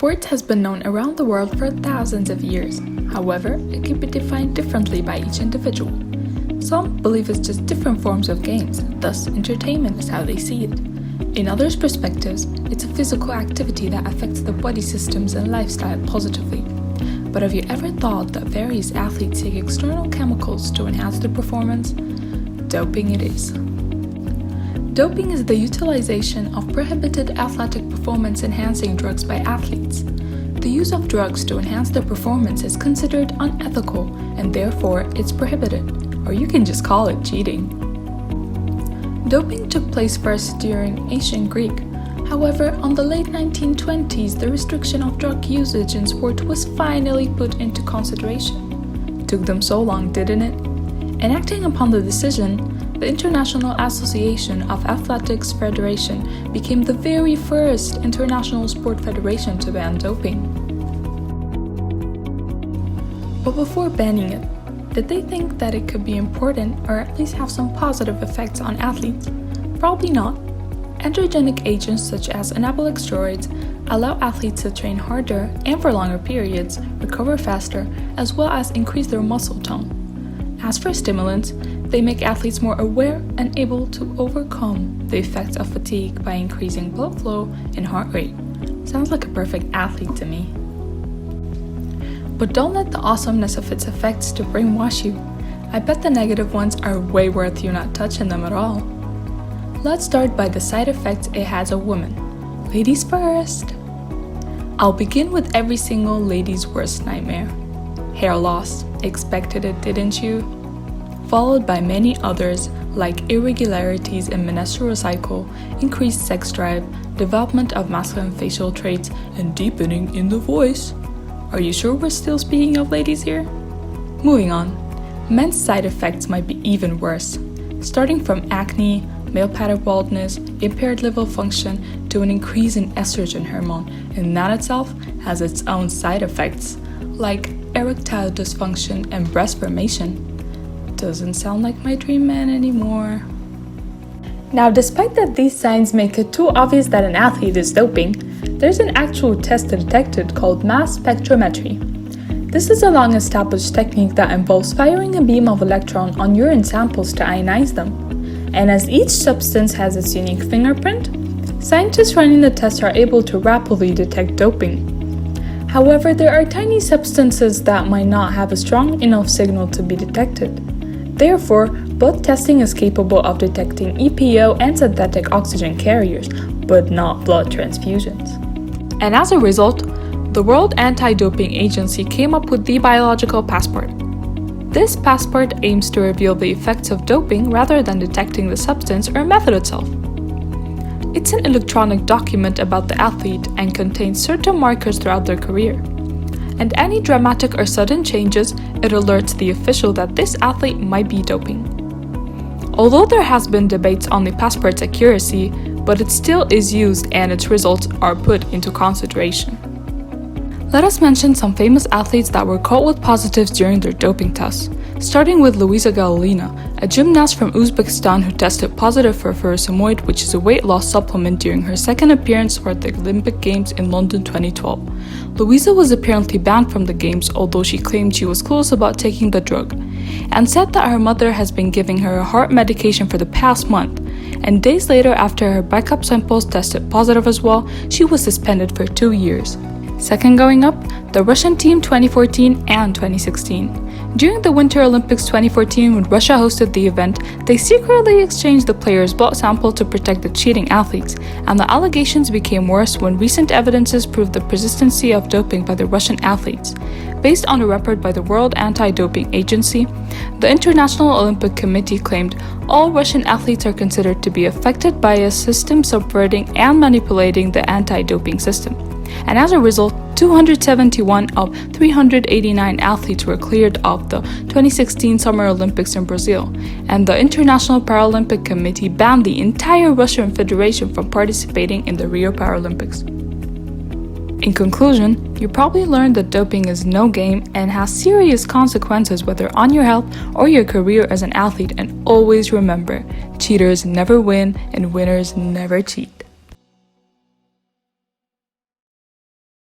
Sport has been known around the world for thousands of years. However, it can be defined differently by each individual. Some believe it's just different forms of games, thus entertainment is how they see it. In others' perspectives, it's a physical activity that affects the body systems and lifestyle positively. But have you ever thought that various athletes take external chemicals to enhance their performance? Doping it is. Doping is the utilization of prohibited athletic performance-enhancing drugs by athletes. The use of drugs to enhance their performance is considered unethical and therefore it's prohibited, or you can just call it cheating. Doping took place first during ancient Greek. However, on the late 1920s, the restriction of drug usage in sport was finally put into consideration. Took them so long, didn't it? And acting upon the decision, the International Association of Athletics Federation became the very first international sport federation to ban doping. But before banning it, did they think that it could be important or at least have some positive effects on athletes? Probably not. Androgenic agents such as anabolic steroids allow athletes to train harder and for longer periods, recover faster, as well as increase their muscle tone. As for stimulants, they make athletes more aware and able to overcome the effects of fatigue by increasing blood flow and heart rate. Sounds like a perfect athlete to me. But don't let the awesomeness of its effects to brainwash you. I bet the negative ones are way worth you not touching them at all. Let's start by the side effects it has on women. Ladies first! I'll begin with every single lady's worst nightmare. Hair loss. Expected it, didn't you? Followed by many others like irregularities in menstrual cycle, increased sex drive, development of masculine facial traits, and deepening in the voice. Are you sure we're still speaking of ladies here? Moving on. Men's side effects might be even worse, starting from acne, male pattern baldness, impaired liver function, to an increase in estrogen hormone, and that itself has its own side effects, like erectile dysfunction and breast formation. Doesn't sound like my dream man anymore. Now, despite that these signs make it too obvious that an athlete is doping, there's an actual test detected called mass spectrometry. This is a long-established technique that involves firing a beam of electron on urine samples to ionize them. And as each substance has its unique fingerprint, scientists running the test are able to rapidly detect doping. However, there are tiny substances that might not have a strong enough signal to be detected. Therefore, blood testing is capable of detecting EPO and synthetic oxygen carriers, but not blood transfusions. And as a result, the World Anti-Doping Agency came up with the Biological Passport. This passport aims to reveal the effects of doping rather than detecting the substance or method itself. It's an electronic document about the athlete and contains certain markers throughout their career. And any dramatic or sudden changes, it alerts the official that this athlete might be doping. Although there has been debates on the passport's accuracy, but it still is used and its results are put into consideration. Let us mention some famous athletes that were caught with positives during their doping tests, starting with Luisa Galina, a gymnast from Uzbekistan who tested positive for furosemide, which is a weight loss supplement, during her second appearance for the Olympic Games in London 2012. Luisa was apparently banned from the Games, although she claimed she was close about taking the drug, and said that her mother has been giving her a heart medication for the past month, and days later, after her backup samples tested positive as well, she was suspended for 2 years. Second going up, the Russian team 2014 and 2016. During the Winter Olympics 2014, when Russia hosted the event, they secretly exchanged the players' blood sample to protect the cheating athletes, and the allegations became worse when recent evidences proved the persistency of doping by the Russian athletes. Based on a report by the World Anti-Doping Agency, the International Olympic Committee claimed all Russian athletes are considered to be affected by a system subverting and manipulating the anti-doping system. And as a result, 271 of 389 athletes were cleared of the 2016 Summer Olympics in Brazil, and the International Paralympic Committee banned the entire Russian Federation from participating in the Rio Paralympics. In conclusion, you probably learned that doping is no game and has serious consequences whether on your health or your career as an athlete, and always remember, cheaters never win and winners never cheat.